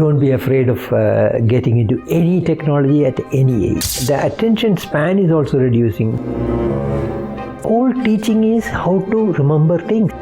Don't be afraid of getting into any technology at any age. The attention span is also reducing. All teaching is how to remember things.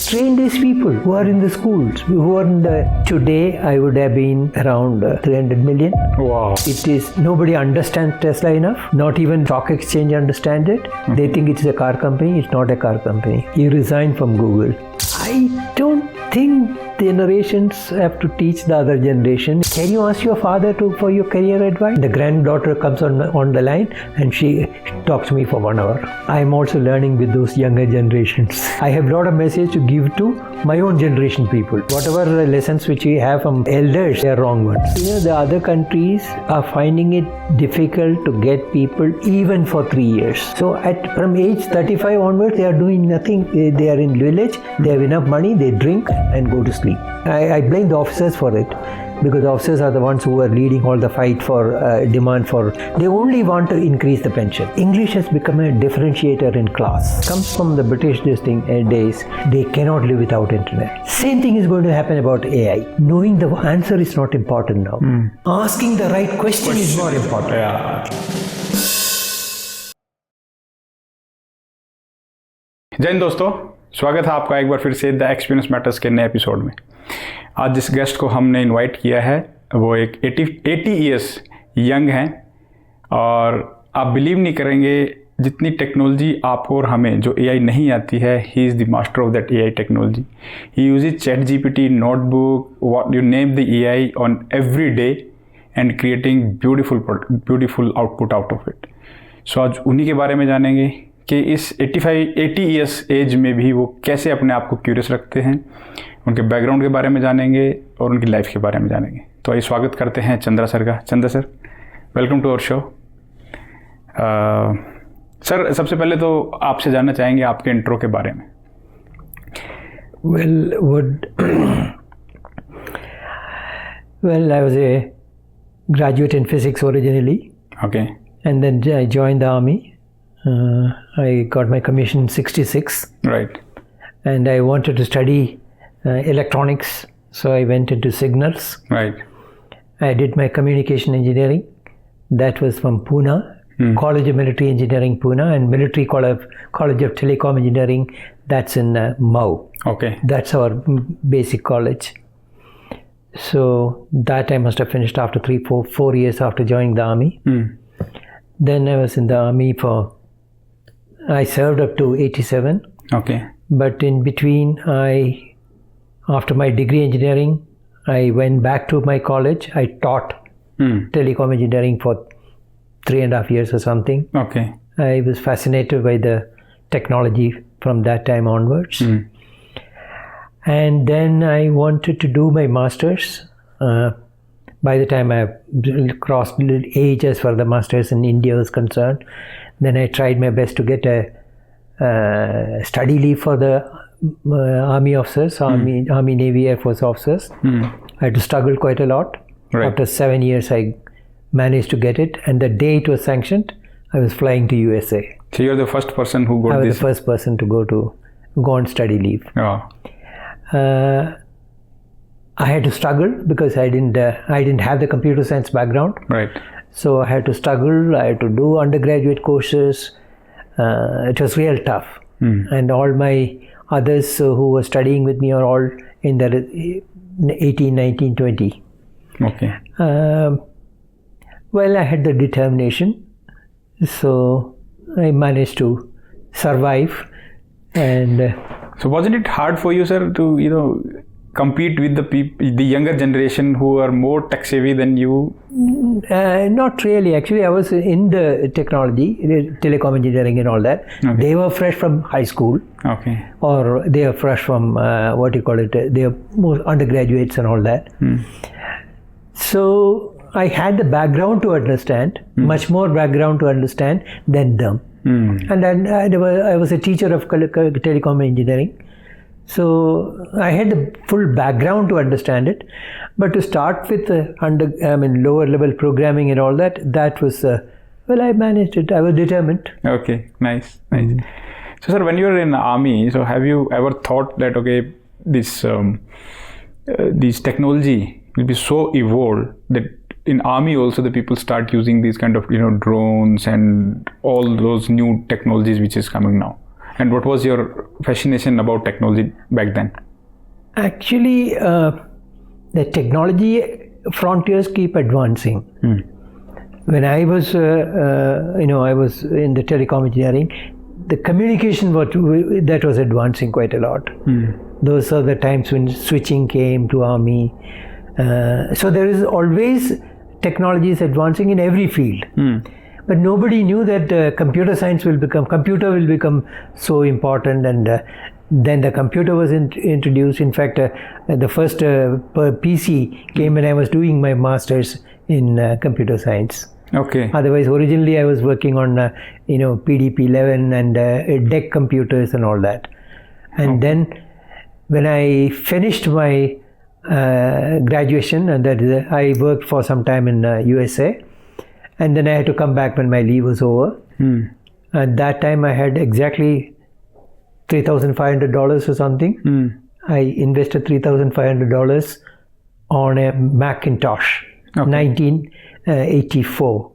Train these people who are in the schools, who are in the... Today, I would have been around 300 million. Wow. It is... Nobody understands Tesla enough. Not even Stock Exchange understand it. They think it's a car company. It's not a car company. He resigned from Google. I don't think generations have to teach the other generation. Can you ask your father for your career advice? The granddaughter comes on the line and she talks to me for 1 hour. I am also learning with those younger generations. I have a lot of message to give to my own generation people. Whatever lessons which we have from elders, they are wrong ones. The other countries are finding it difficult to get people even for 3 years. So from age 35 onwards, they are doing nothing. They are in village, they have enough money, they drink and go to sleep. I blame the officers for it, because the officers are the ones who are leading all the fight for demand for... They only want to increase the pension. English has become a differentiator in class. Comes from the British days. They cannot live without internet. Same thing is going to happen about AI. Knowing the answer is not important now. Asking the right question is more important. Yeah. जय हिंद दोस्तों, स्वागत है आपका एक बार फिर से the experience matters के नए एपिसोड में। आज जिस गेस्ट को हमने इनवाइट किया है वो एक 80 ईयर्स यंग हैं और आप बिलीव नहीं करेंगे जितनी टेक्नोलॉजी आपको और हमें जो एआई नहीं आती है, he is the master of that AI technology. He uses ChatGPT, notebook, what you name the AI on every day and creating beautiful output out of it. So आज उन्हीं के बारे में जानेंगे कि इस 80 ईयर्स एज में भी वो कैसे अपने आप को क्यूरियस रखते हैं, उनके बैकग्राउंड के बारे में जानेंगे और उनकी लाइफ के बारे में जानेंगे। तो आइए स्वागत करते हैं चंद्रा सर का। Chandra sir, welcome to our show. Sir, सबसे पहले तो आपसे जानना चाहेंगे आपके इंट्रो के बारे में। Well, I was a graduate in physics originally. Okay. And then I joined the army. I got my commission in 66. Right. And I wanted to study electronics, so I went into signals. Right. I did my communication engineering. That was from Pune, College of Military Engineering, Pune, and Military College of Telecom Engineering, that's in Mau. Okay. That's our basic college. So that I must have finished after 4 years after joining the army. Then I was in the army I served up to 87. Okay. But in between, after my degree engineering, I went back to my college. I taught telecom engineering for 3.5 years or something. Okay. I was fascinated by the technology from that time onwards. And then I wanted to do my master's. By the time I crossed age as far as the master's in India was concerned, then I tried my best to get a study leave for the army officers, Army, Navy, Air Force officers. I had to struggle quite a lot. Right. After 7 years, I managed to get it. And the day it was sanctioned, I was flying to USA. So you're the first person who got this? I was the first person to go on study leave. Oh. I had to struggle because I didn't have the computer science background. Right. So I had to struggle. I had to do undergraduate courses. It was real tough. And all my others who were studying with me are all in their 18, 19, 20. Okay. Well, I had the determination. So I managed to survive. And so wasn't it hard for you, sir, to, compete with the younger generation who are more tech savvy than you? Not really. Actually, I was in the technology, telecom engineering and all that. Okay. They were fresh from high school. Okay. Or they are fresh from, they are more undergraduates and all that. So I had the background to understand, much more background to understand than them. And then I was a teacher of telecom engineering. So I had the full background to understand it, but to start with lower level programming and all that, that was I managed it. I was determined. Okay, nice. So, sir, when you were in the army, so have you ever thought that this technology will be so evolved that in army also the people start using these kind of drones and all those new technologies which is coming now. And what was your fascination about technology back then? Actually, the technology frontiers keep advancing. When I was, I was in the telecom engineering, the communication that was advancing quite a lot. Those are the times when switching came to army. So there is always technologies advancing in every field. But nobody knew that computer will become so important, and then the computer was introduced. In fact, the first PC came when I was doing my master's in computer science. Okay. Otherwise, originally I was working on PDP-11 and DEC computers and all that. And then when I finished my graduation, and that is, I worked for some time in USA, and then I had to come back when my leave was over. At that time, I had exactly $3,500 or something. I invested $3,500 on a Macintosh, 1984.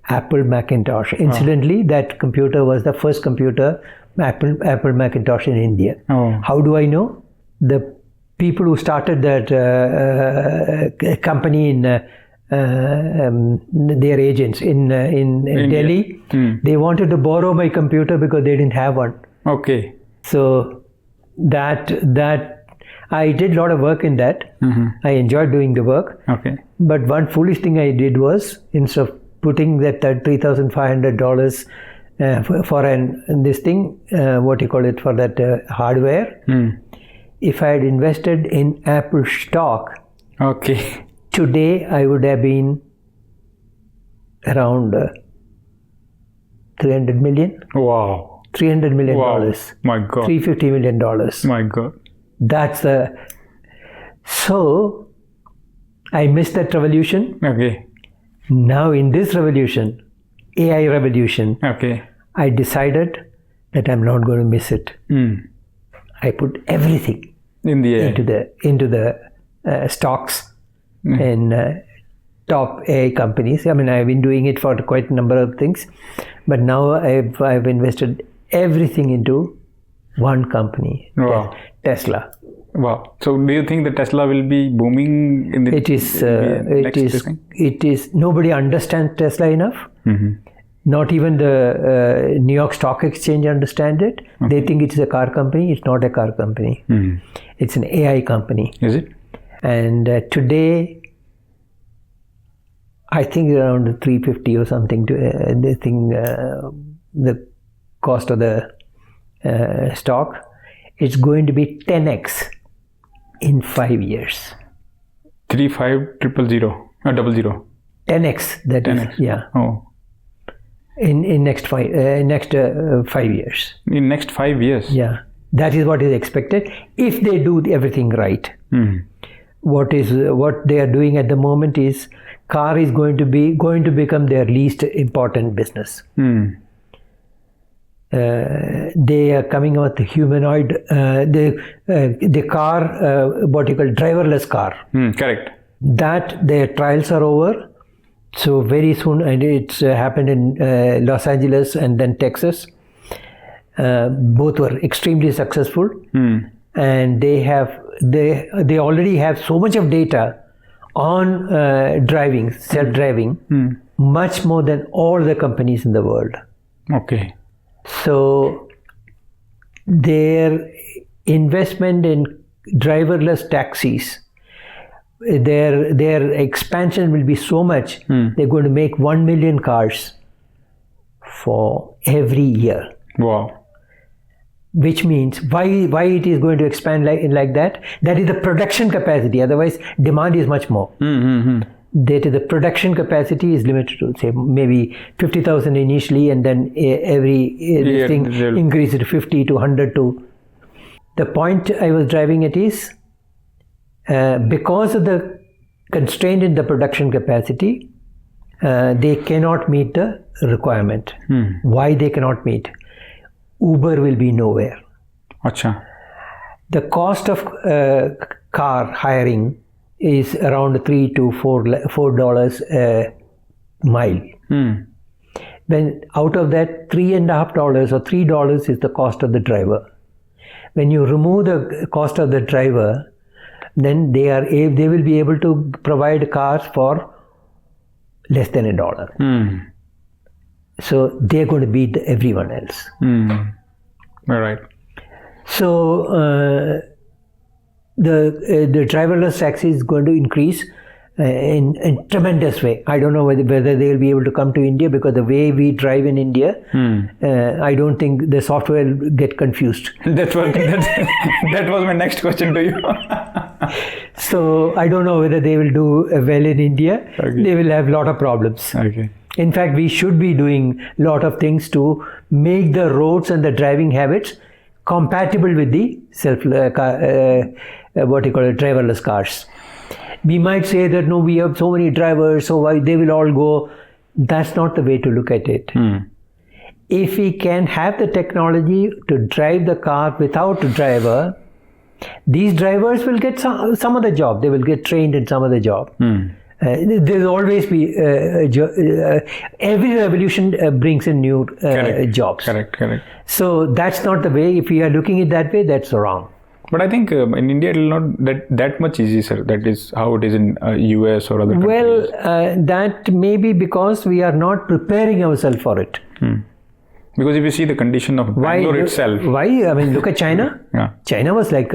Apple Macintosh. Incidentally, that computer was the first computer, Apple Macintosh in India. How do I know? The people who started that company in their agents in Delhi, they wanted to borrow my computer because they didn't have one. Okay. So that I did a lot of work in that. I enjoyed doing the work. Okay. But one foolish thing I did was, instead of putting that $3,500 for this thing, for that hardware, if I had invested in Apple stock, today I would have been around 300 million. Wow. $300 million. Wow. My God. $350 million. My God. That's so I missed that revolution. Okay. Now in this revolution, AI revolution, I decided that I'm not going to miss it. I put everything into the stocks and top AI companies. I mean, I've been doing it for quite a number of things, but now I've invested everything into one company, Tesla. Wow. So do you think that Tesla will be booming in the It is nobody understands Tesla enough. Not even the New York Stock Exchange understand it. They think it's a car company. It's not a car company. It's an AI company. Is it? And today, I think around 350 or something. The cost of the stock, it's going to be 10x in 5 years. 3500 00. 10x. That 10x. Is, yeah. Oh. In next 5 years. In next 5 years. Yeah, that is what is expected if they do everything right. What they are doing at the moment is car is going to become their least important business. They are coming out with humanoid, the car, driverless car. Correct. That their trials are over. So very soon, and it's happened in Los Angeles and then Texas. Both were extremely successful, and they already have so much of data on driving, self-driving, much more than all the companies in the world. Okay. So their investment in driverless taxis, their expansion will be so much. They're going to make 1 million cars for every year. Wow. Which means why it is going to expand like that? That is the production capacity. Otherwise, demand is much more. The production capacity is limited to, say, maybe 50,000 initially, and then this thing increases to 50 to 100 to. The point I was driving at is, because of the constraint in the production capacity, they cannot meet the requirement. Why they cannot meet? Uber will be nowhere. Achha. The cost of car hiring is around $3 to $4 a mile. When out of that $3.50 or $3 is the cost of the driver. When you remove the cost of the driver, then they will be able to provide cars for less than $1. So they're going to beat everyone else. All right. So the driverless taxi is going to increase in tremendous way. I don't know whether they will be able to come to India, because the way we drive in India, I don't think the software will get confused. That was my next question to you. So I don't know whether they will do well in India. Okay. They will have a lot of problems. Okay. In fact, we should be doing a lot of things to make the roads and the driving habits compatible with the driverless cars. We might say that no, we have so many drivers, so why they will all go. That's not the way to look at it. If we can have the technology to drive the car without a driver, these drivers will get some other job. They will get trained in some other job. There will always be every revolution brings in new jobs. Correct. So that's not the way. If we are looking at that way, that's wrong. But I think in India it will not that much easy, sir. That is how it is in US or other countries. Well, that may be because we are not preparing ourselves for it. Because if you see the condition of Bangalore itself. Why? I mean, look at China. Yeah. China was like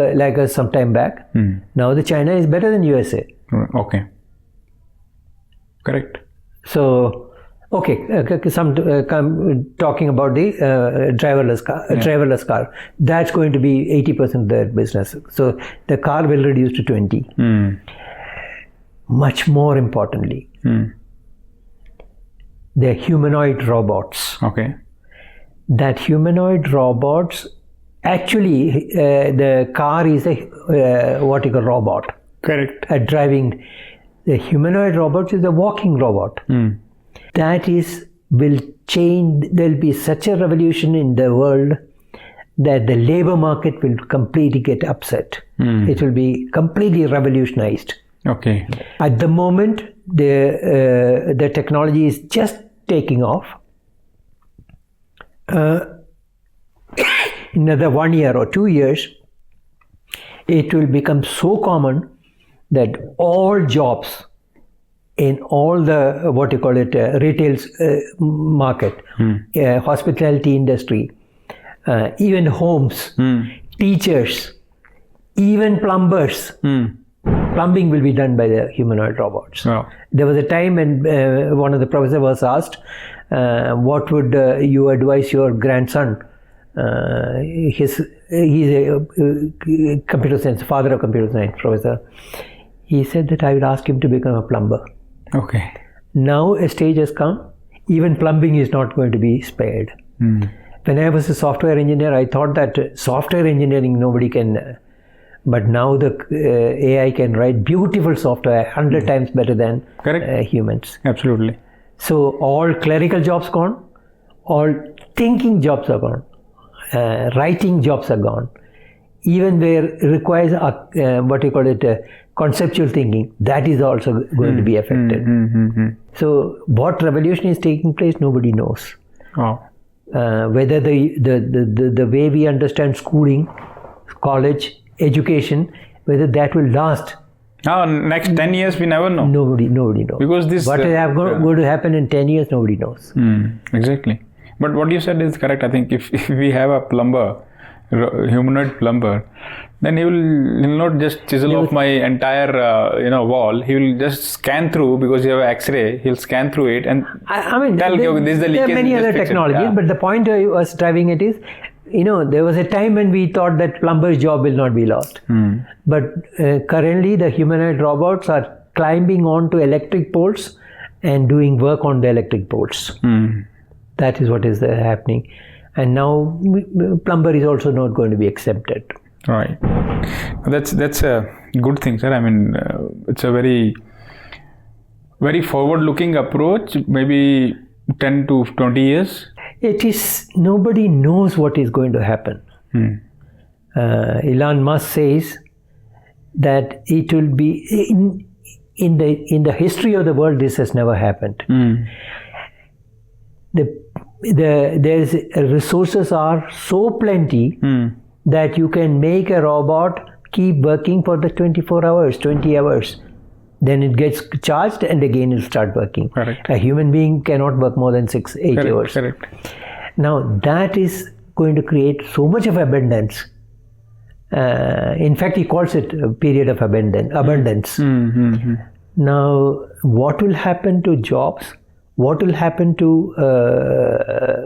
some time back. Now the China is better than USA. Okay. Correct. So, okay, talking about the driverless car. That's going to be 80% of their business. So the car will reduce to 20. Much more importantly, the humanoid robots. Okay. That humanoid robots, actually, the car is a robot. Correct. Driving. The humanoid robot is a walking robot. That will change. There will be such a revolution in the world that the labor market will completely get upset. It will be completely revolutionized. Okay. At the moment, the technology is just taking off. Another 1 year or 2 years, it will become so common that all jobs in all the retail market, hospitality industry, even homes, teachers, even plumbers, plumbing will be done by the humanoid robots. Wow. There was a time when one of the professors was asked, what would you advise your grandson? He's a computer science, father of computer science professor. He said that I would ask him to become a plumber. Okay. Now a stage has come, even plumbing is not going to be spared. When I was a software engineer, I thought that software engineering nobody can, but now the AI can write beautiful software 100 times better than humans. Absolutely. So all clerical jobs gone, all thinking jobs are gone, writing jobs are gone. Even where it requires conceptual thinking, that is also going to be affected. So what revolution is taking place, nobody knows. Whether the way we understand schooling, college, education, whether that will last. Next 10 years, we never know. Nobody knows. Because this what is going to happen in 10 years, nobody knows. Exactly. But what you said is correct. I think if we have a plumber, humanoid plumber, then he will not just chisel off my entire wall. He will just scan through, because you have an X-ray. He'll scan through it and tell you this is the leakage. There are many other technologies, but the point I was driving it is, there was a time when we thought that plumber's job will not be lost. But currently, the humanoid robots are climbing onto electric poles and doing work on the electric poles. That is what is happening. And now plumber is also not going to be accepted. Right. That's a good thing, sir. I mean, it's a very, very forward-looking approach. Maybe 10 to 20 years. It is, nobody knows what is going to happen. Elon Musk says that it will be in the history of the world. This has never happened. There's resources are so plenty that you can make a robot keep working for the 24 hours, 20 hours. Then it gets charged and again it'll start working. Correct. A human being cannot work more than 6-8 hours. Correct. Now that is going to create so much of abundance. In fact, he calls it a period of abundance. Now, what will happen to jobs? What will happen to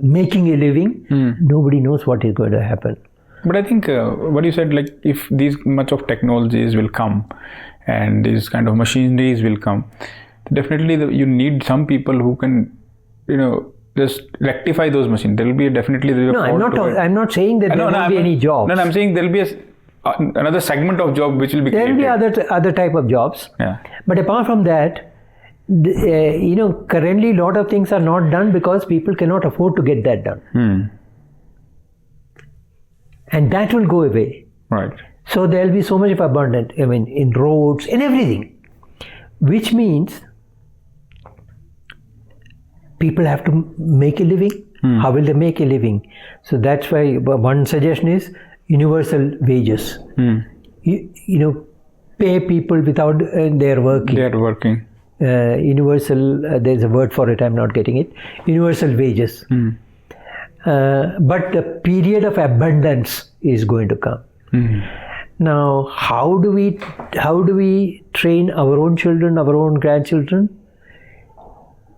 making a living? Nobody knows what is going to happen. But I think what you said, like if these much of technologies will come and these kind of machineries will come, definitely you need some people who can, just rectify those machines. There will be definitely. No, I'm not saying that there won't be any jobs. No, I'm saying there will be another segment of job which will be created. There will be other type of jobs. Yeah. But apart from that, currently a lot of things are not done because people cannot afford to get that done. And that will go away. Right. So there will be so much of abundance, in roads and everything. Which means people have to make a living. How will they make a living? So that's why one suggestion is universal wages. Pay people without their working. They are working. Universal, there's a word for it, I'm not getting it. Universal wages. But the period of abundance is going to come. Now, how do we train our own children, our own grandchildren?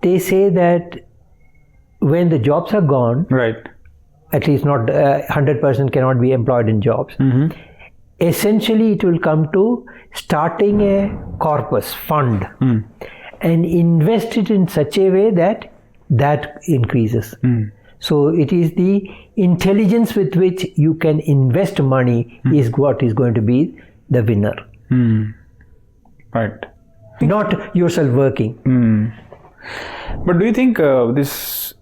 They say that when the jobs are gone, right, at least not 100% cannot be employed in jobs. Essentially, it will come to starting a corpus fund and invest it in such a way that increases. So it is the intelligence with which you can invest money is what is going to be the winner. Right. Not yourself working. But do you think this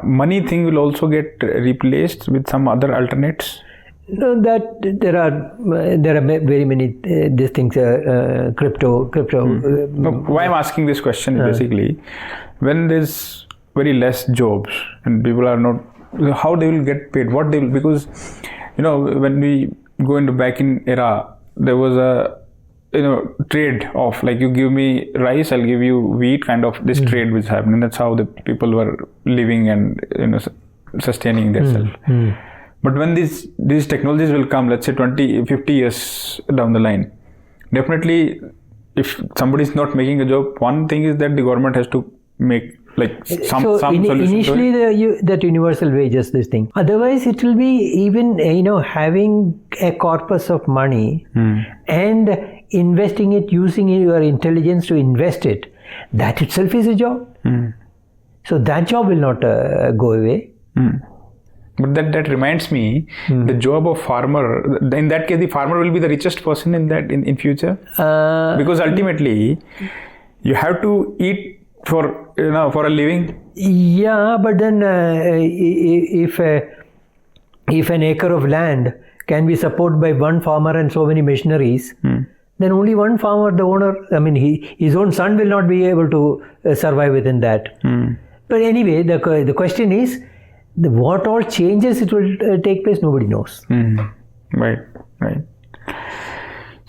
money thing will also get replaced with some other alternates? No, that there are very many these things. Crypto. No, why I'm asking this question is basically when there's very less jobs and people are not, how they will get paid, what they will, because when we go into back in era, there was a trade off, like you give me rice, I'll give you wheat, kind of this trade which happened, and that's how the people were living and sustaining themselves. But when these technologies will come, let's say 20-50 years down the line, definitely if somebody is not making a job, one thing is that the government has to make some solution. Initially that universal wages, this thing. Otherwise it will be even having a corpus of money and investing it, using your intelligence to invest it, that itself is a job. So that job will not go away. But that reminds me, the job of farmer, in that case the farmer will be the richest person in future, because ultimately you have to eat for a living. Yeah, but then if an acre of land can be supported by one farmer and so many machineries, then only one farmer, the owner, his own son will not be able to survive within that. But anyway, the question is, what all changes it will take place, nobody knows. Right.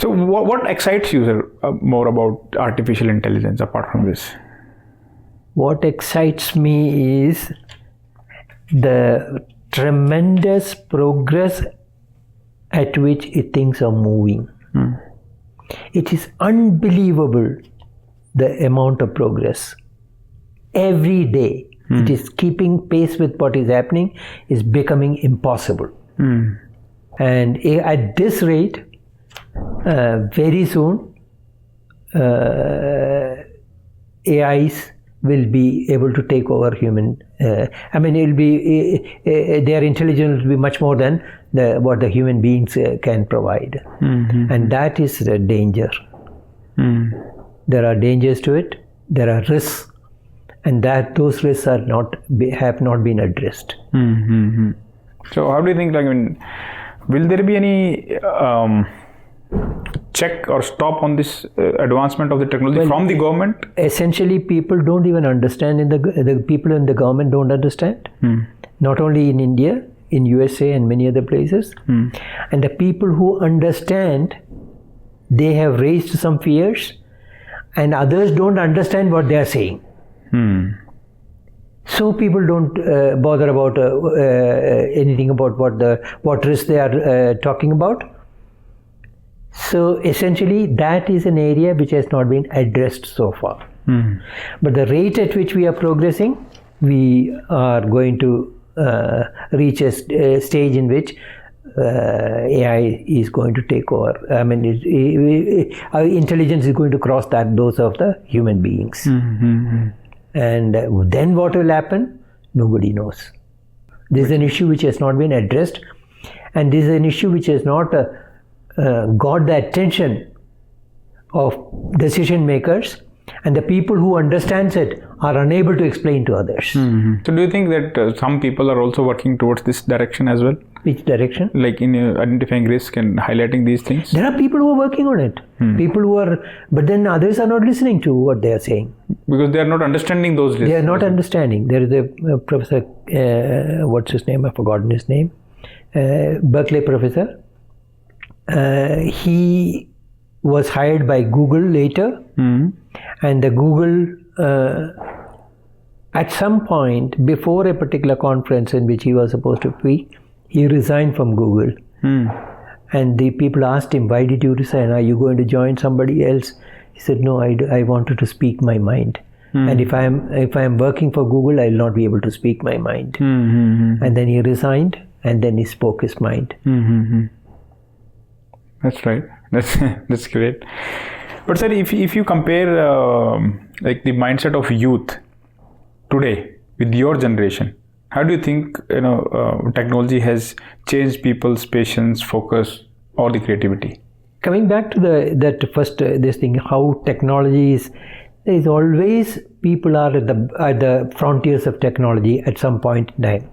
So what excites you, sir, more about artificial intelligence apart from this? What excites me is the tremendous progress at which things are moving. It is unbelievable, the amount of progress. Every day, it is keeping pace with what is happening, is becoming impossible. And at this rate, very soon, AIs will be able to take over human. It'll be their intelligence will be much more than what the human beings can provide, and that is the danger. There are dangers to it. There are risks, and those risks have not been addressed. So, how do you think? Will there be any check or stop on this advancement of the technology from the government? Essentially, people don't even understand. The people in the government don't understand. Not only in India, in USA and many other places. And the people who understand, they have raised some fears, and others don't understand what they are saying. So people don't bother about anything about what risk they are talking about. So essentially, that is an area which has not been addressed so far. But the rate at which we are progressing, we are going to reach a stage in which AI is going to take over. I mean, our intelligence is going to cross those of the human beings. And then what will happen? Nobody knows. This is an issue which has not been addressed, and this is an issue which has not got the attention of decision makers, and the people who understands it are unable to explain to others. So do you think that some people are also working towards this direction as well? Which direction? Like in identifying risk and highlighting these things? There are people who are working on it. People who are, but then others are not listening to what they are saying. Because they are not understanding those risks. They are not understanding. There is a professor, what's his name? I've forgotten his name. Berkeley professor. He was hired by Google later. And the Google, at some point before a particular conference in which he was supposed to speak, he resigned from Google. And the people asked him, why did you resign? Are you going to join somebody else? He said, no, I wanted to speak my mind. And if I am working for Google, I will not be able to speak my mind. And then he resigned, and then he spoke his mind. That's right. That's great. But sir, if you compare like the mindset of youth today with your generation, how do you think technology has changed people's patience, focus, or the creativity? Coming back to this thing, how technology is. There is always people are at the frontiers of technology at some point in time.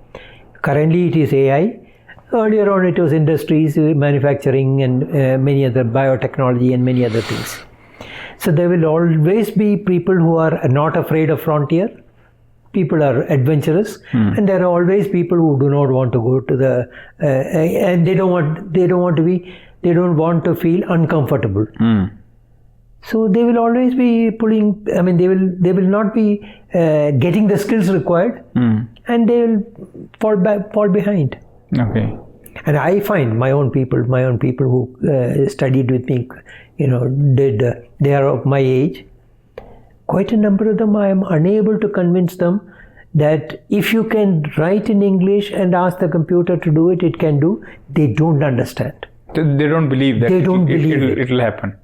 Currently, it is AI. Earlier on, it was industries, manufacturing, and many other biotechnology and many other things. So there will always be people who are not afraid of frontier. People are adventurous, and there are always people who do not want to go to the and they don't want to feel uncomfortable. So they will always be pulling. I mean, they will not be getting the skills required, and they will fall behind. Okay. And I find my own people who studied with me, they are of my age. Quite a number of them, I am unable to convince them that if you can write in English and ask the computer to do it, it can do. They don't understand. They don't believe that it will happen.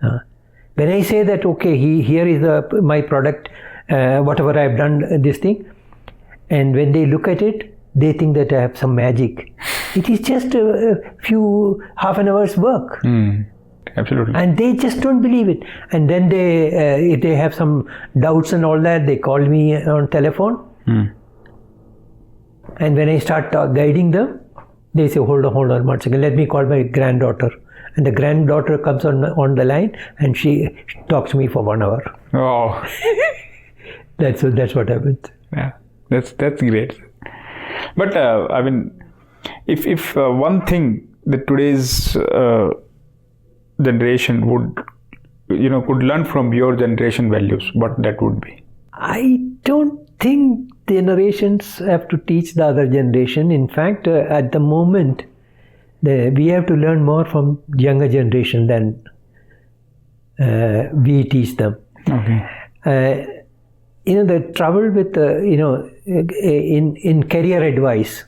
When I say that, okay, here is my product, whatever I have done, this thing, and when they look at it, they think that I have some magic. It is just a few half an hour's work. Absolutely. And they just don't believe it. And then if they have some doubts and all that, they call me on telephone. And when I start guiding them, they say, hold on 1 second, let me call my granddaughter. And the granddaughter comes on the line, and she talks to me for 1 hour. Oh. That's what happens. Yeah, that's great. But I mean, if one thing that today's generation could learn from your generation values, what that would be? I don't think generations have to teach the other generation. In fact, at the moment, we have to learn more from younger generation than we teach them. Okay. The trouble with in career advice.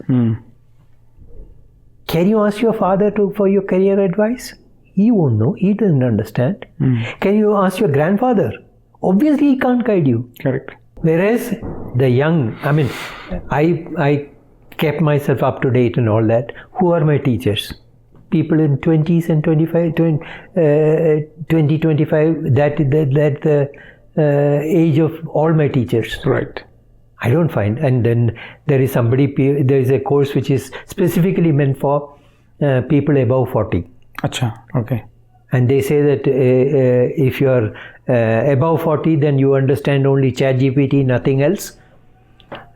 Can you ask your father for your career advice? He won't know. He doesn't understand. Can you ask your grandfather? Obviously, he can't guide you. Correct. Whereas the young, I mean, I kept myself up to date and all that. Who are my teachers? People in 20s and 25, 20, 25, that the age of all my teachers. Right. I don't find. And then there is a course which is specifically meant for people above 40. Acha, okay. And they say that if you are above 40, then you understand only ChatGPT, nothing else.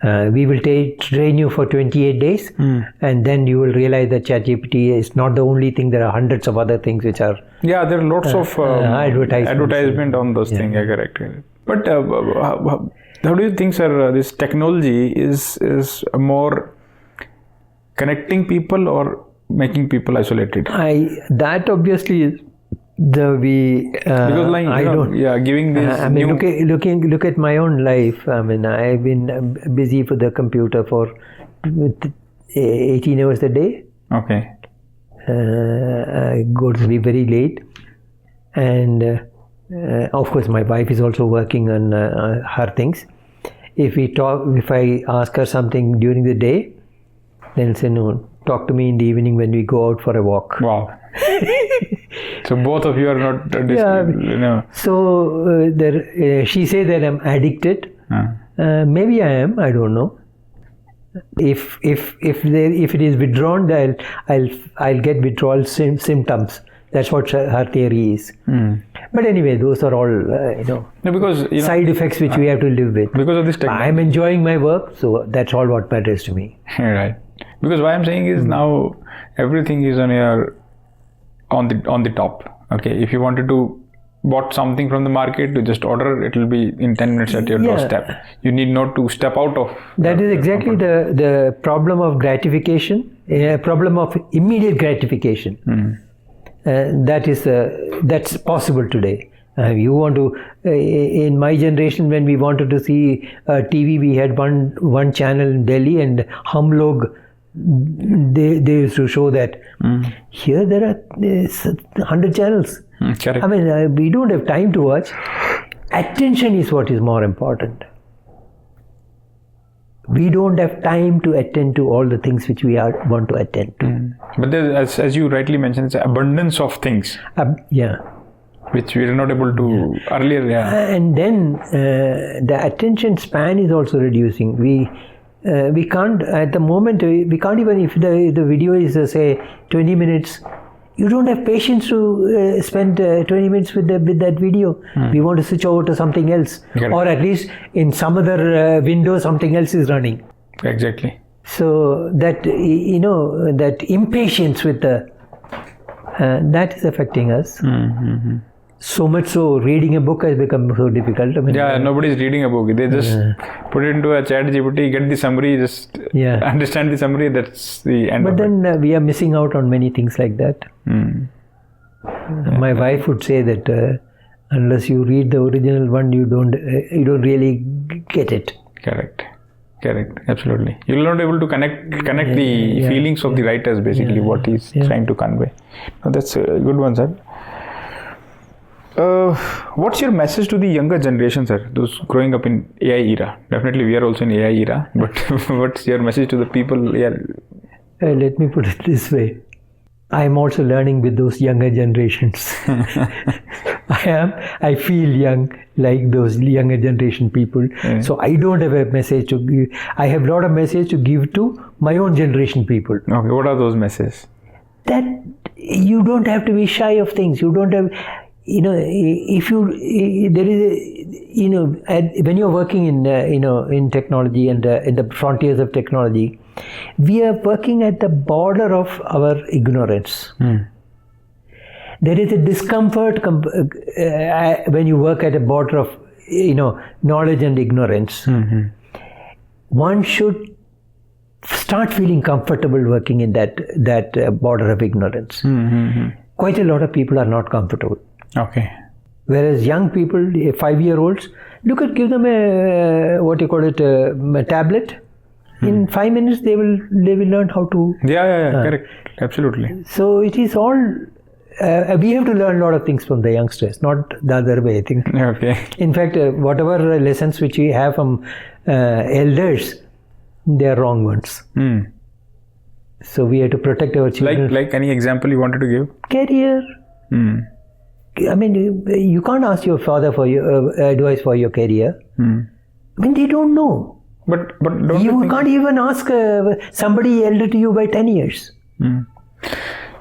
We will train you for 28 days, and then you will realize that ChatGPT is not the only thing. There are hundreds of other things which are... Yeah, there are lots of advertisement on those things. Yeah, correct. But how do you think, sir, this technology is more connecting people or making people isolated? That obviously is because giving this look at my own life. I mean, I've been busy for the computer for 18 hours a day. Okay. I go to sleep very late, and of course my wife is also working on her things. If I ask her something during the day, then she'll say, no, talk to me in the evening when we go out for a walk. Wow. So both of you are not So she says that I'm addicted. Maybe I am. I don't know. If it is withdrawn, I'll get withdrawal symptoms. That's what her theory is. But anyway, those are all because side effects which we have to live with. Because of this technology, I'm enjoying my work, so that's all what matters to me. Right. Because what I'm saying is now everything is on the top. Okay, if you wanted to bought something from the market, to just order, it will be in 10 minutes at your doorstep. You need not to step out of. That is exactly the problem of gratification, problem of immediate gratification. That's possible today. You want to, in my generation, when we wanted to see TV, we had one channel in Delhi, and Hum Log, they used to show that. Here there are 100 channels. Correct. I mean, we don't have time to watch. Attention is what is more important. We don't have time to attend to all the things which we want to attend to. But there's, as you rightly mentioned, it's an abundance of things. Which we were not able to earlier. And then the attention span is also reducing. We can't, at the moment, we can't even, if the video is say 20 minutes, you don't have patience to spend 20 minutes with that video. We want to switch over to something else. Or at least in some other window, something else is running. Exactly. So that, that impatience with that is affecting us. So much so, reading a book has become so difficult. I mean, nobody's reading a book. They just put it into a ChatGPT, get the summary, just understand the summary. That's the end. But then we are missing out on many things like that. My wife would say that unless you read the original one, you don't really get it. Correct. Absolutely. You will not be able to connect the feelings of the writers, basically what he's trying to convey. No, that's a good one, sir. What's your message to the younger generation, sir? Those growing up in AI era. Definitely, we are also in AI era. But what's your message to the people? Let me put it this way. I am also learning with those younger generations. I feel young like those younger generation people. So I don't have a message to give. I have a lot of message to give to my own generation people. Okay, what are those messages? That you don't have to be shy of things. You don't have. If there is when you're working in technology and in the frontiers of technology, we are working at the border of our ignorance. There is a discomfort when you work at a border of knowledge and ignorance. One should start feeling comfortable working in that border of ignorance. Quite a lot of people are not comfortable. Okay. Whereas young people, 5-year-olds, give them a tablet. In 5 minutes, they will learn how to. Correct. Absolutely. So it is all. We have to learn a lot of things from the youngsters, not the other way, I think. Okay. In fact, whatever lessons which we have from elders, they are wrong ones. So we have to protect our children. Like any example you wanted to give? Career. I mean, you can't ask your father for your advice for your career. I mean, they don't know. But don't you can't even ask somebody elder to you by 10 years.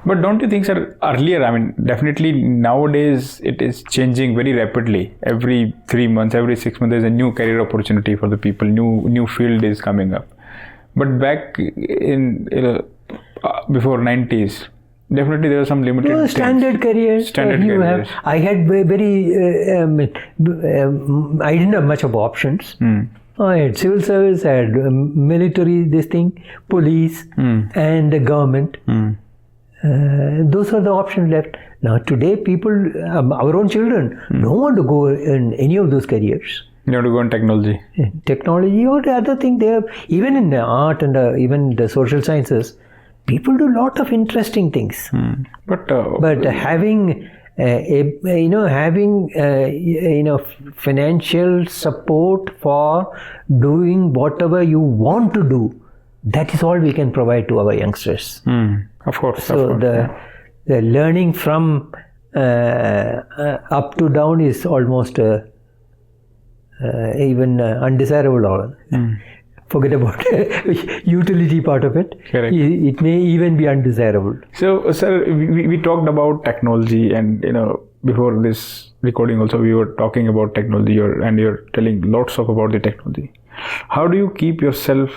But don't you think, sir, earlier, I mean, definitely nowadays it is changing very rapidly. Every 3 months, every 6 months, there's a new career opportunity for the people. New field is coming up. But back in before 90s, definitely there are some limited No, standard careers. Standard you careers. have. I had I didn't have much of options. I had civil service, I had military, this thing, police, and the government. Those are the options left. Now today, people, our own children, don't want to go in any of those careers. You have to go in technology. Technology or the other thing, they have, even in the art and even the social sciences, people do a lot of interesting things. But having financial support for doing whatever you want to do, that is all we can provide to our youngsters. Of course. So the learning from up to down is almost even undesirable. Forget about utility part of it. Correct. It may even be undesirable. So, sir, we talked about technology, and before this recording also we were talking about technology, and you're telling lots about the technology. How do you keep yourself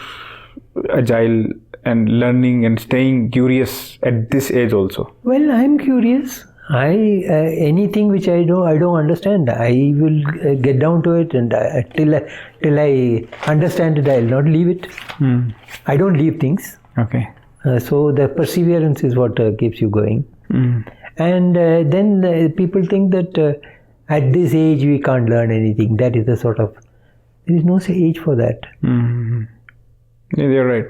agile and learning and staying curious at this age also? Well, I'm curious. Anything which I don't understand, I will get down to it, and till I understand it, I'll not leave it. I don't leave things. Okay. So the perseverance is what keeps you going. And then people think that at this age we can't learn anything. That is the sort of, there is no age for that. Yeah, you're right.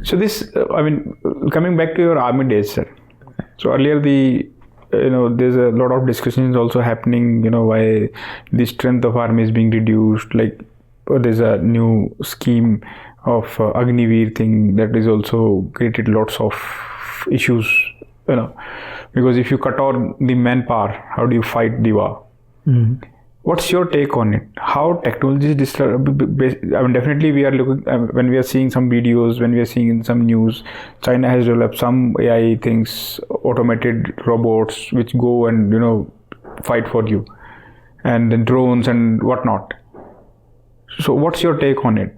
So this, coming back to your army days, sir. So earlier there's a lot of discussions also happening, why the strength of army is being reduced. Like there's a new scheme of Agniveer thing that is also created lots of issues, because if you cut off the manpower, how do you fight the war? What's your take on it? How technology is definitely we are looking, when we are seeing some videos, when we are seeing in some news, China has developed some AI things, automated robots which go and fight for you, and then drones and whatnot. So what's your take on it?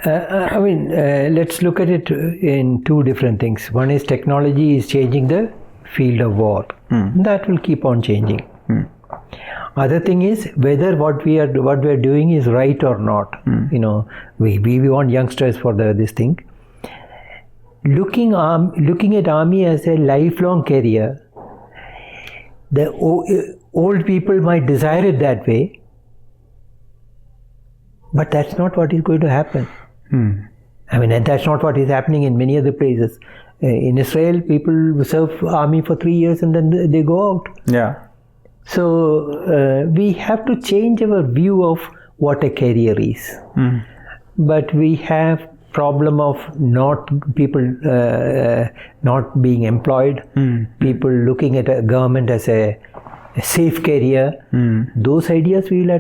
Let's look at it in two different things. One is technology is changing the field of war. That will keep on changing. Other thing is whether what we are doing is right or not. We want youngsters for this thing. Looking at army as a lifelong career, the old people might desire it that way, but that's not what is going to happen. And that's not what is happening in many other places. In Israel, people serve army for 3 years and then they go out. Yeah. So we have to change our view of what a career is. But we have problem of people not being employed, people looking at a government as a safe career. Those ideas we will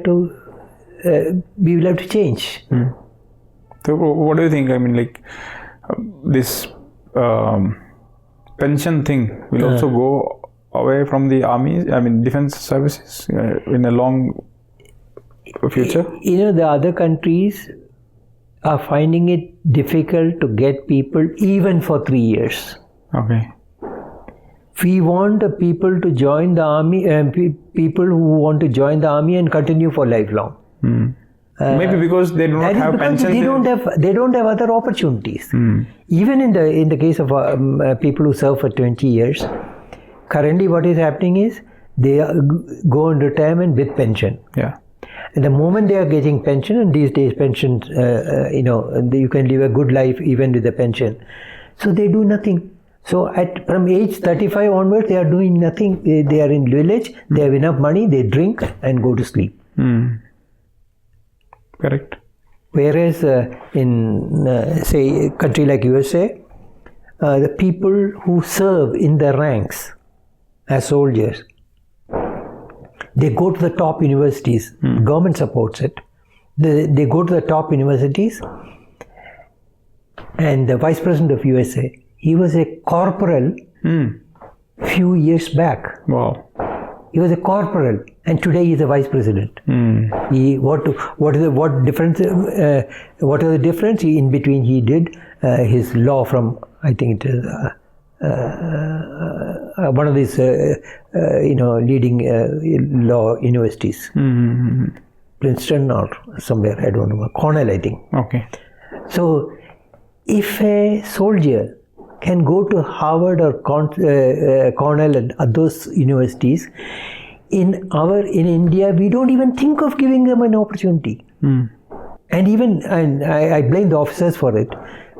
have to change. So what do you think? This pension thing will also go away from the army, defense services in a long future? The other countries are finding it difficult to get people even for 3 years. Okay. We want people to join the army, people who want to join the army and continue for lifelong. Maybe because they do not have pensions. They don't have other opportunities. Even in the case of people who serve for 20 years, currently what is happening is they go on retirement with pension. Yeah. And the moment they are getting pension, and these days pensions, you can live a good life even with a pension. So they do nothing. So from age 35 onwards, they are doing nothing. They are in village, they have enough money, they drink and go to sleep. Correct. Whereas in, say, a country like USA, the people who serve in the ranks as soldiers, they go to the top universities. Government supports it. They go to the top universities, and the vice president of USA, he was a corporal few years back. Wow. He was a corporal, and today he is a vice president. What is the difference in between? He did his law from, I think it is one of these leading law universities, Princeton or somewhere, I don't know, Cornell, I think. Okay. So, if a soldier can go to Harvard or Cornell and those universities, in India we don't even think of giving them an opportunity. And I blame the officers for it,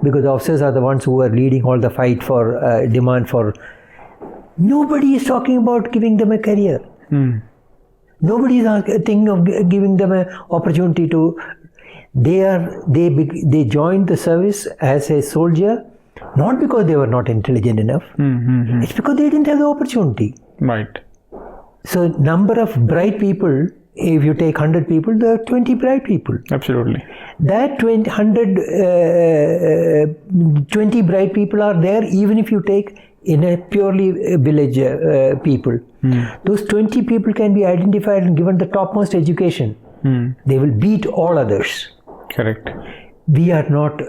because the officers are the ones who are leading all the fight for demand for. Nobody is talking about giving them a career. Nobody is thinking of giving them an opportunity to. They joined the service as a soldier, not because they were not intelligent enough. It's because they didn't have the opportunity. Right. So number of bright people, if you take 100 people, there are 20 bright people. Absolutely. That 20 bright people are there even if you take in a purely village people. Those 20 people can be identified and given the topmost education. They will beat all others. Correct. We are not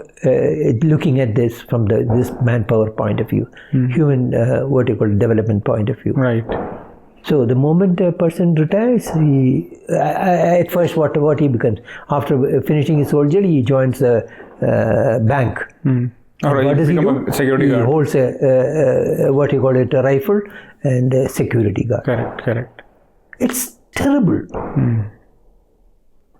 looking at this from this manpower point of view, human development point of view. Right. So the moment a person retires, at first what he becomes, after finishing his soldier, he joins a bank. What does he do? A security guard. He holds a a rifle and a security guard. Correct. It's terrible.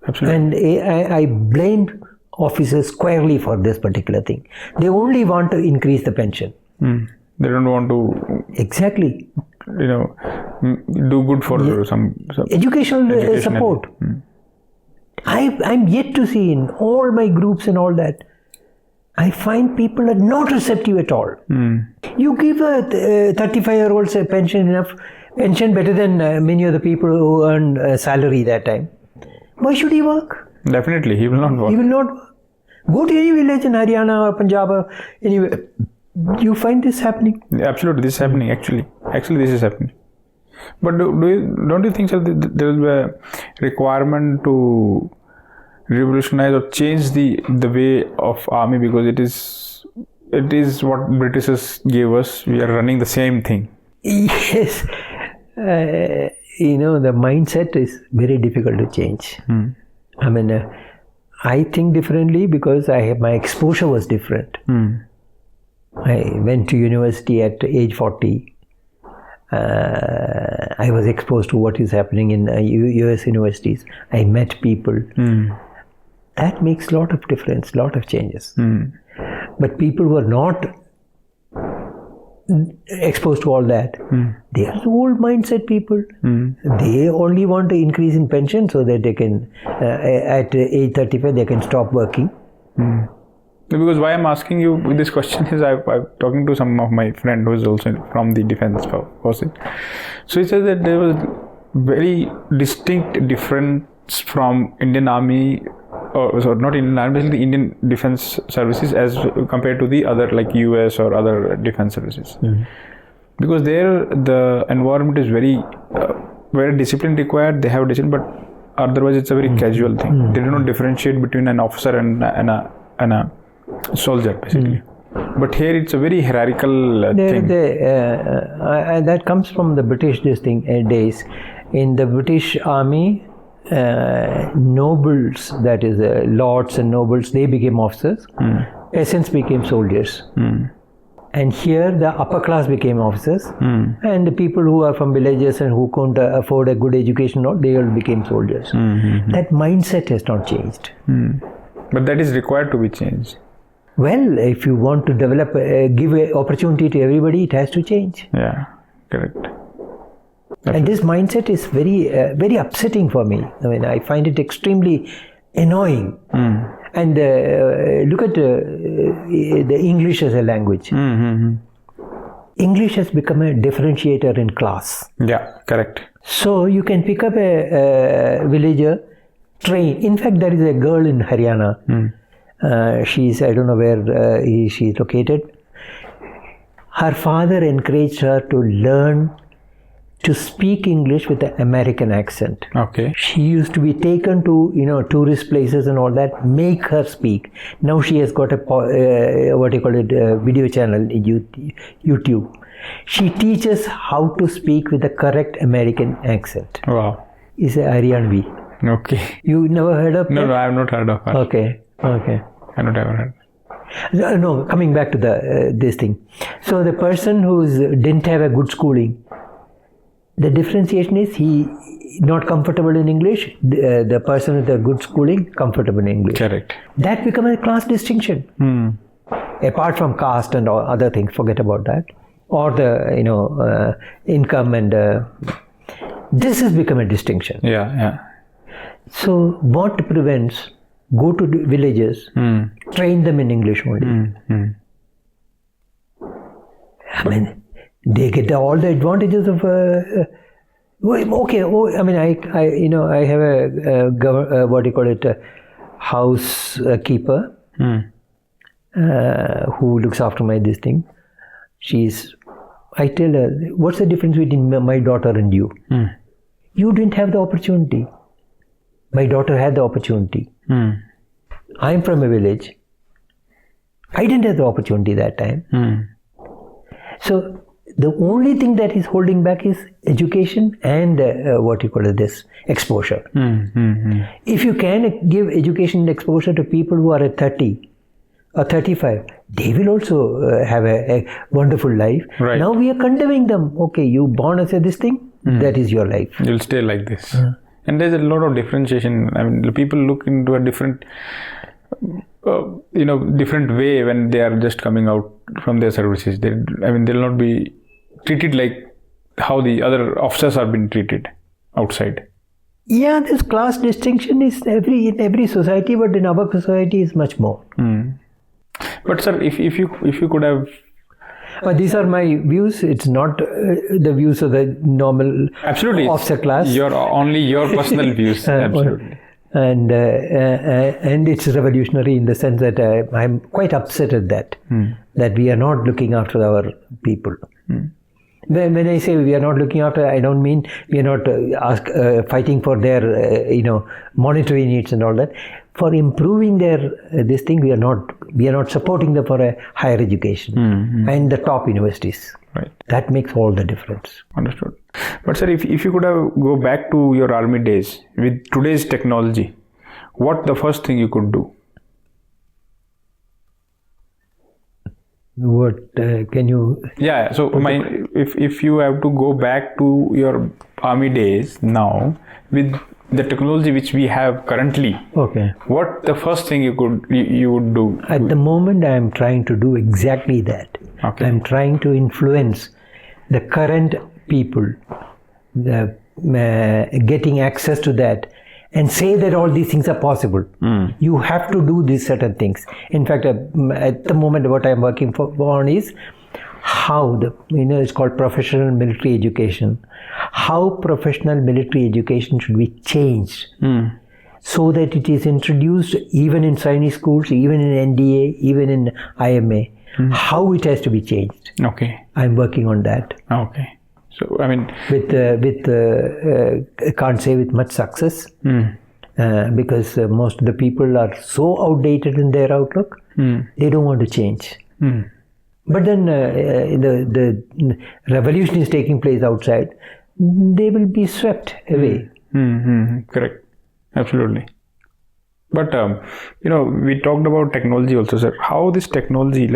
Absolutely. And I blame officers squarely for this particular thing. They only want to increase the pension. They don't want to. Exactly. Do good for some educational support. I'm yet to see in all my groups and all that, I find people are not receptive at all. You give a 35-year-old a pension better than many of the people who earn a salary that time. Why should he work? Definitely, he will not work. He will not work. Go to any village in Haryana or Punjab or anywhere. You find this happening? Absolutely, this is happening. Actually, this is happening. But don't you think that there will be a requirement to revolutionize or change the way of army, because it is what Britishers gave us. We are running the same thing. Yes, the mindset is very difficult to change. I mean, I think differently because my exposure was different. I went to university at age 40. I was exposed to what is happening in US universities. I met people. That makes a lot of difference, lot of changes. But people who are not exposed to all that, they are the old mindset people. They only want to increase in pension so that they can, at age 35, they can stop working. Because why I'm asking you this question is I'm talking to some of my friend who is also from the defense forces. So he said that there was very distinct difference from Indian Army, or not Indian Army, basically Indian defense services as compared to the other like US or other defense services. Because there the environment is very discipline required. They have discipline, but otherwise it's a very casual thing. They do not differentiate between an officer and a soldier basically. But here it's a very hierarchical thing. That comes from the British days. In the British Army, nobles, that is lords and nobles, they became officers. Peasants became soldiers. And here the upper class became officers, and the people who are from villages and who couldn't afford a good education, they all became soldiers. That mindset has not changed. But that is required to be changed. Well, if you want to develop, give an opportunity to everybody, it has to change. Yeah, correct. And this mindset is very, very upsetting for me. I mean, I find it extremely annoying. And look at the English as a language. English has become a differentiator in class. Yeah, correct. So you can pick up a villager, train. In fact, there is a girl in Haryana. She's, I don't know where she's located. her father encouraged her to learn to speak English with an American accent. Okay. She used to be taken to tourist places and all that, make her speak. Now she has got a video channel in YouTube. She teaches how to speak with the correct American accent. Wow. Is Aryanvi. Okay. You never heard of No, that? I have not heard of her. Okay. I not ever heard. No, coming back to this thing. So the person who didn't have a good schooling, the differentiation is he not comfortable in English. The person with a good schooling comfortable in English. Correct. That becomes a class distinction. Apart from caste and all other things, forget about that. Or the income and this has become a distinction. Yeah. So what prevents? Go to villages, train them in English only. I mean, they get all the advantages of. I have a housekeeper who looks after this thing. I tell her, what's the difference between my daughter and you? You didn't have the opportunity. My daughter had the opportunity. I'm from a village. I didn't have the opportunity that time. So the only thing that is holding back is education and exposure. If you can give education and exposure to people who are at 30 or 35, they will also have a wonderful life. Right. Now we are condemning them. Okay, you born as this thing, that is your life. You'll stay like this. And there's a lot of differentiation. I mean, people look into a different, different way when they are just coming out from their services. They'll not be treated like how the other officers are being treated outside. Yeah, this class distinction is in every society, but in our society is much more. But sir, if you could have. These are my views. It's not the views of the normal officer class. Only your personal views. Absolutely. And it's revolutionary in the sense that I'm quite upset at that. That we are not looking after our people. When I say we are not looking after, I don't mean we are not fighting for their monetary needs and all that. For improving their this thing, we are not supporting them for a higher education and the top universities. Right. That makes all the difference. Understood. But sir, if you could have go back to your army days with today's technology, what the first thing you could do? What can you? Yeah. So if you have to go back to your army days now with the technology which we have currently, what the first thing you would do? At the moment, I am trying to do exactly that. I am trying to influence the current people, getting access to that, and say that all these things are possible. You have to do these certain things. In fact, at the moment, what I am working on is how it's called professional military education. How professional military education should be changed so that it is introduced even in Chinese schools, even in NDA, even in IMA. How it has to be changed. I'm working on that. So I mean, I can't say with much success because most of the people are so outdated in their outlook. They don't want to change. But then the revolution is taking place outside. They will be swept away. Correct. Absolutely. But we talked about technology also, sir. How this technology,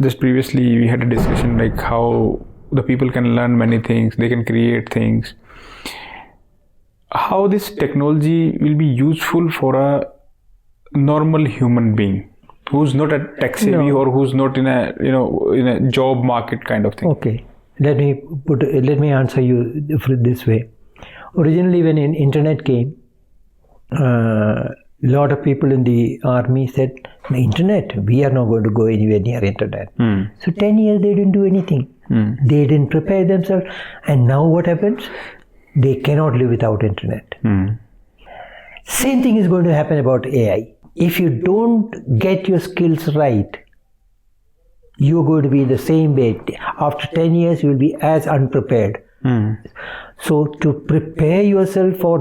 just previously we had a discussion like how the people can learn many things, they can create things. How this technology will be useful for a normal human being who's not a tech savvy or who's not in a job market kind of thing. Okay, let me answer you this way. Originally, when internet came, lot of people in the army said, the internet, we are not going to go anywhere near internet. So 10 years they didn't do anything. They didn't prepare themselves. And now what happens? They cannot live without internet. Same thing is going to happen about AI. If you don't get your skills right, you're going to be the same way. After 10 years, you'll be as unprepared. So to prepare yourself for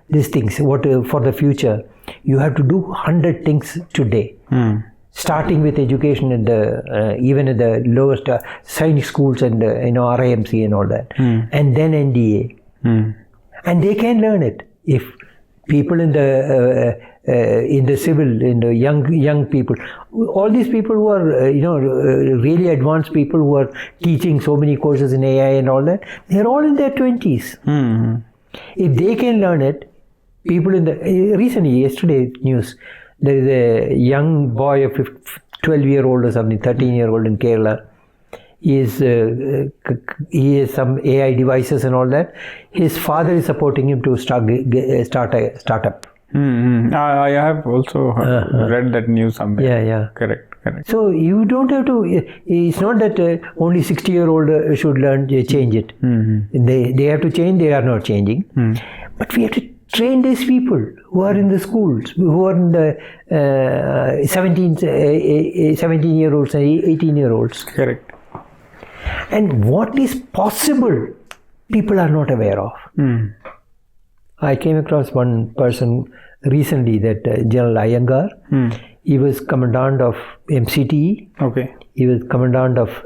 these things, for the future, you have to do 100 things today. Starting with education even at the lowest science schools and RIMC and all that, and then NDA, and they can learn it if people in the civil, in the young people, all these people who are really advanced people who are teaching so many courses in AI and all that, they're all in their 20s. If they can learn it, people recently, yesterday news, there is a young boy of 12-year-old or something, 13-year-old in Kerala. He has some AI devices and all that. His father is supporting him to start a startup. I have also read that news somewhere. Yeah. Correct. So you don't have to. It's not that only 60-year-old should learn change it. They have to change. They are not changing. But we have to train these people who are in the schools, who are in the 17-year-olds and 18-year-olds. Correct. And what is possible, people are not aware of. I came across one person recently, that General Iyengar. He was commandant of MCTE. Okay. He was commandant of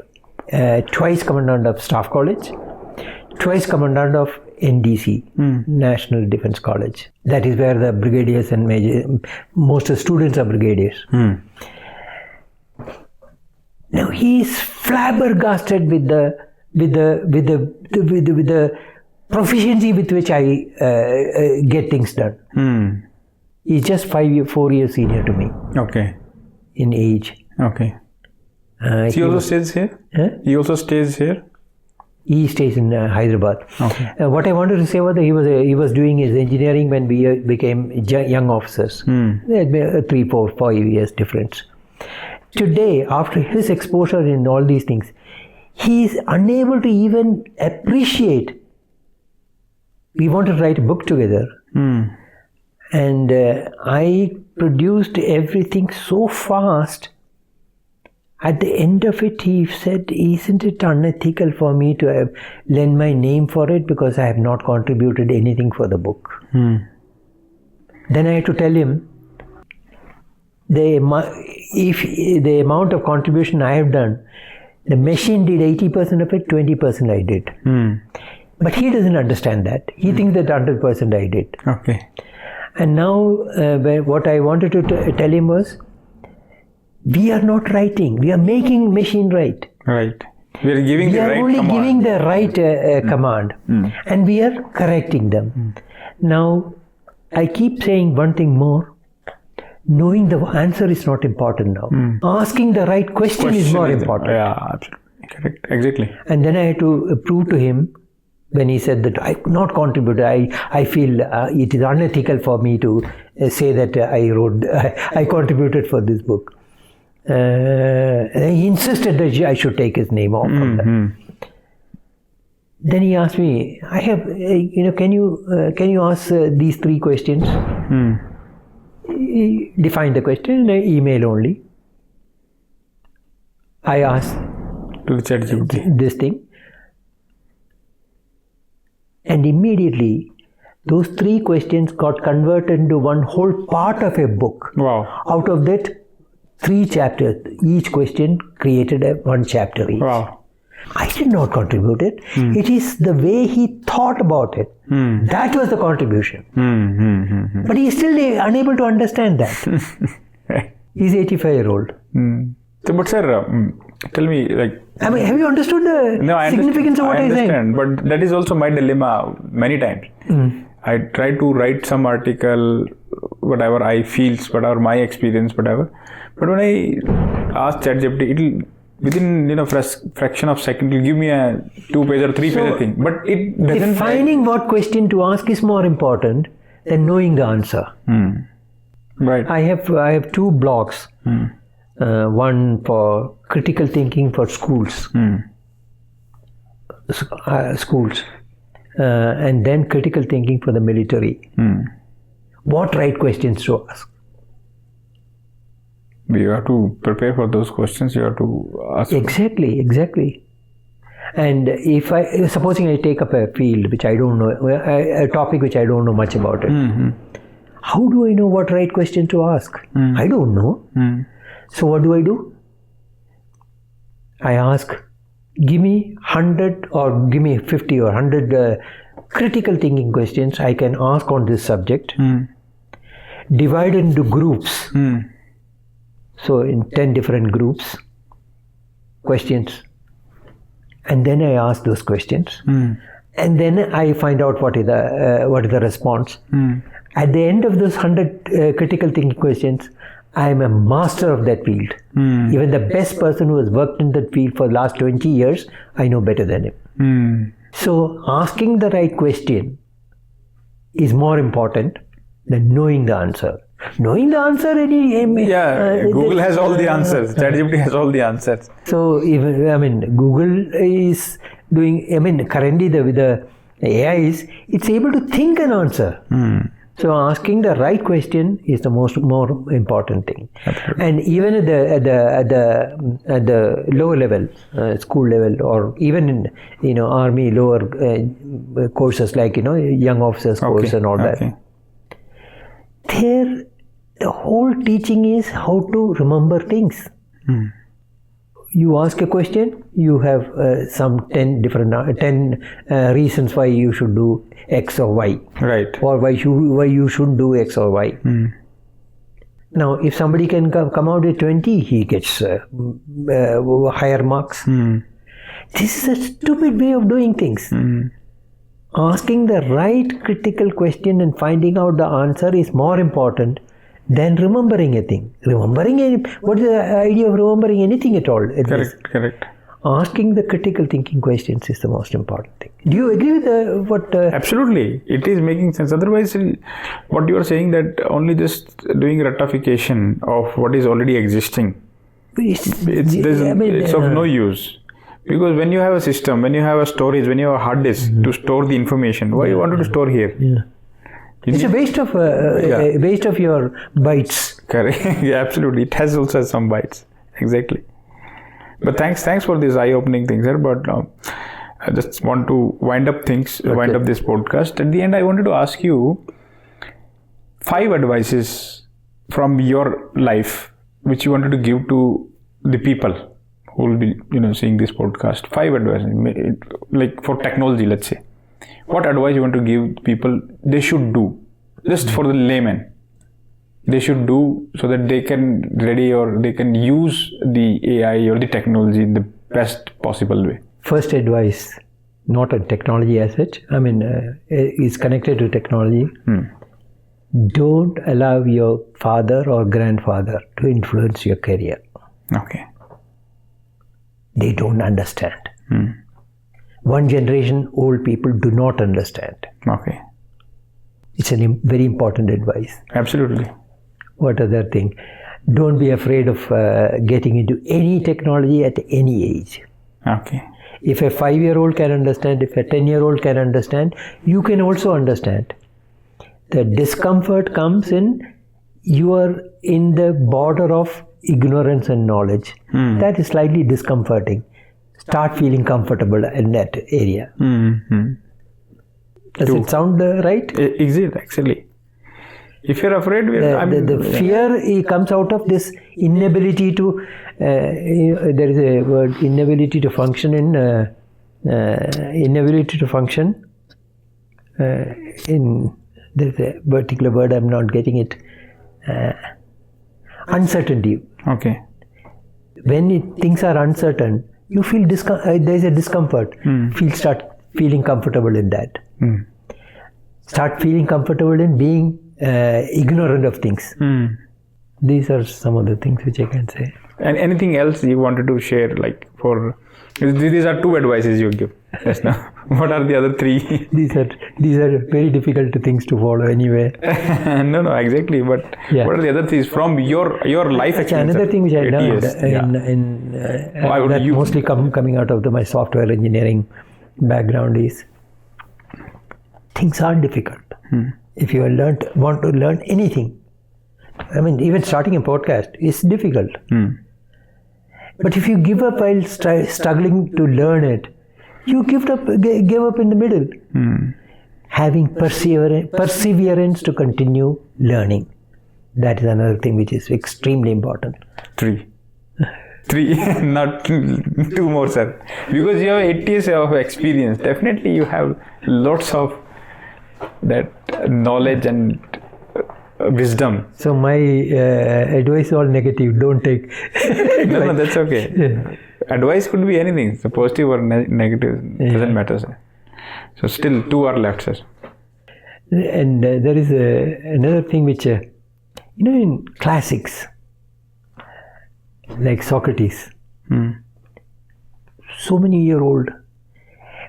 twice commandant of Staff College, twice commandant of NDC, National Defense College. That is where the brigadiers and most of the students are brigadiers. Now he is flabbergasted with the proficiency with which I get things done. He's just 4 years senior to me. Okay. In age. Okay. He also stays here? He also stays here? He stays in Hyderabad. Okay. What I wanted to say was that he was doing his engineering when we became young officers. There had been 3, 4, 5 years difference. Today, after his exposure in all these things, he is unable to even appreciate. We wanted to write a book together. And I produced everything so fast. At the end of it, he said, "Isn't it unethical for me to lend my name for it because I have not contributed anything for the book?" Then I had to tell him, if the amount of contribution I have done, the machine did 80% of it, 20% I did. But he doesn't understand that. He thinks that 100% I did. Okay. And now what I wanted to tell him was, we are not writing, we are making machine write. Right. We are giving the right only command. Giving the right command, and we are correcting them. Now, I keep saying one thing more. Knowing the answer is not important now. Asking the right question is more important. Yeah, absolutely. Correct. Exactly. And then I had to prove to him, when he said that I could not contribute, I feel it is unethical for me to say that I contributed for this book. He insisted that I should take his name off from that. Then he asked me, "I have, can you ask these 3 questions?" He defined the question in an email only. I asked to the ChatGPT this thing, and immediately those 3 questions got converted into one whole part of a book. Wow. Out of that, 3 chapters. Each question created one chapter each. Wow. I did not contribute it. It is the way he thought about it. That was the contribution. But he is still unable to understand that. He's 85-year-old. So, but sir, tell me, have you understood the significance of what I understand, saying? but that is also my dilemma many times. I try to write some article, whatever I feel, whatever my experience, whatever. But when I ask ChatGPT, it'll within fraction of second it'll give me a 2-page or 3-page thing. But it doesn't. Defining what question to ask is more important than knowing the answer. Right. I have 2 blogs. One for critical thinking for schools, and then critical thinking for the military. What right questions to ask? You have to prepare for those questions. You have to ask. Exactly. And if supposing I take up a field which I don't know, a topic which I don't know much about it, how do I know what right question to ask? I don't know. So what do? I ask, give me 100 or give me 50 or 100 critical thinking questions I can ask on this subject, divided into groups. So in 10 different groups, questions. And then I ask those questions, and then I find out what is the response. At the end of those 100 critical thinking questions, I am a master of that field. Even the best person who has worked in that field for the last 20 years, I know better than him. So asking the right question is more important than knowing the answer. Knowing the answer, Google has all the answers. ChatGPT has all the answers. So even Google is doing. Currently with the AI it's able to think an answer. So asking the right question is the more important thing. Absolutely. And even at the lower level, school level, or even in army lower courses like young officers course and all that. There, the whole teaching is how to remember things. You ask a question, you have some 10 reasons why you should do X or Y. Right. Or why you shouldn't do X or Y. Now, if somebody can come out with 20, he gets higher marks. This is a stupid way of doing things. Asking the right critical question and finding out the answer is more important than remembering a thing. What is the idea of remembering anything at all? Correct. Asking the critical thinking questions is the most important thing. Do you agree with what? Absolutely, it is making sense. Otherwise, what you are saying that only just doing ratification of what is already existing, it's of no use. Because when you have a system, when you have a storage, when you have a hard disk to store the information, why you wanted to store here? It's a waste of your bytes. Correct. Absolutely. It has also some bytes. Exactly. But thanks for these eye-opening things, sir. But I just want to wind up this podcast. At the end, I wanted to ask you 5 advices from your life which you wanted to give to the people who will be seeing this podcast. 5 advices, like for technology, let's say. What advice you want to give people they should do, just for the layman, they should do so that they can ready or they can use the AI or the technology in the best possible way? First advice, not a technology as such, is connected to technology. Don't allow your father or grandfather to influence your career. Okay. They don't understand. One generation old people do not understand. Okay. It's a very important advice. Absolutely. What other thing? Don't be afraid of getting into any technology at any age. Okay. If a 5-year-old can understand, if a 10-year-old can understand, you can also understand. The discomfort comes in you are in the border of ignorance and knowledge. That is slightly discomforting. Start feeling comfortable in that area. Does it sound right? Exactly. Actually, if you're afraid, the fear comes out of this inability to. There is a word, inability to function in. There's a particular word, I'm not getting it. Uncertainty. Okay. When things are uncertain, you feel there's a discomfort. Start feeling comfortable in that. Start feeling comfortable in being ignorant of things. These are some of the things which I can say. And anything else you wanted to share, like for these are 2 advices you give just now. What are the other 3? These are very difficult things to follow anyway. No, exactly. But what are the other things from your life experience? Another thing which I learned mostly coming out of my software engineering background is things are difficult. If you want to learn anything, I mean, even starting a podcast is difficult. But if you give up while struggling to learn it, you give up in the middle. Having perseverance to continue learning. That is another thing which is extremely important. 3, not 2 more, sir. Because you have 8 years of experience. Definitely you have lots of that knowledge and wisdom. So my advice is all negative. Don't take No, that's okay. Advice could be anything. So positive or negative doesn't matter, sir. So still 2 are left, sir. And there is another thing which, in classics, like Socrates, so many year old,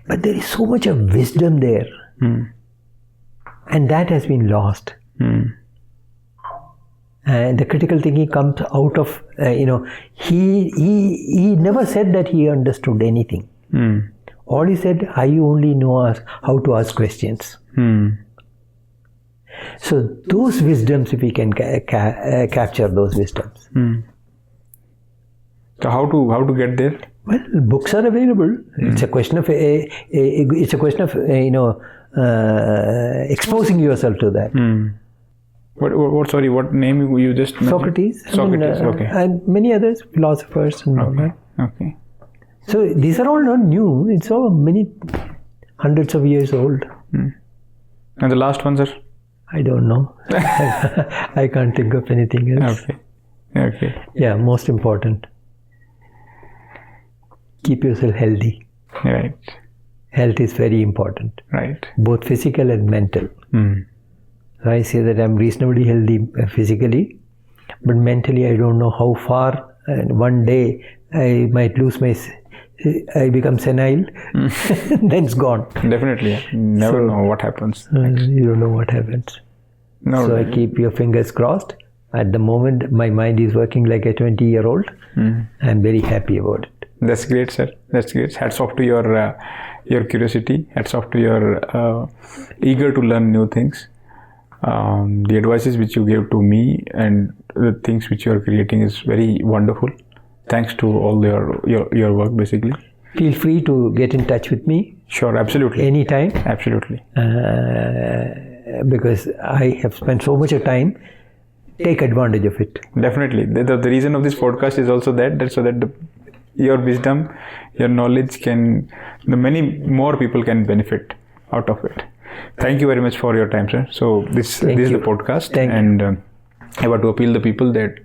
but there is so much of wisdom there, and that has been lost. And the critical thinking comes out of, he never said that he understood anything. All he said, I only know how to ask questions. So those wisdoms, if we can capture those wisdoms. So how to get there? Well, books are available. It's a question of exposing yourself to that. What name you just mentioned? Socrates. Socrates, okay. And many others, philosophers and all that. Okay. So these are all not new. It's all many hundreds of years old. And the last one, sir? I don't know. I can't think of anything else. Okay. Yeah, most important. Keep yourself healthy. Right. Health is very important. Right. Both physical and mental. I say that I'm reasonably healthy physically, but mentally I don't know how far. And one day I might lose I become senile, then it's gone. Definitely. Never know what happens. You don't know what happens. No, so I keep your fingers crossed. At the moment, my mind is working like a 20-year-old. I'm very happy about it. That's great, sir. That's great. Hats off to your curiosity. Hats off to your eager to learn new things. The advices which you gave to me and the things which you are creating is very wonderful. Thanks to all your work, basically. Feel free to get in touch with me. Sure, absolutely. Anytime. Absolutely. Because I have spent so much of time. Take advantage of it. Definitely. The reason of this podcast is also that so that your wisdom, your knowledge many more people can benefit out of it. Thank you very much for your time, sir. So this is the podcast. I want to appeal the people that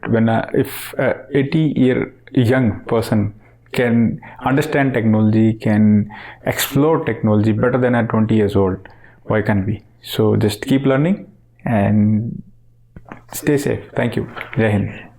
if 80-year young person can understand technology, can explore technology better than a 20 years old, why can't we? So just keep learning and stay safe. Thank you. Jai Hind.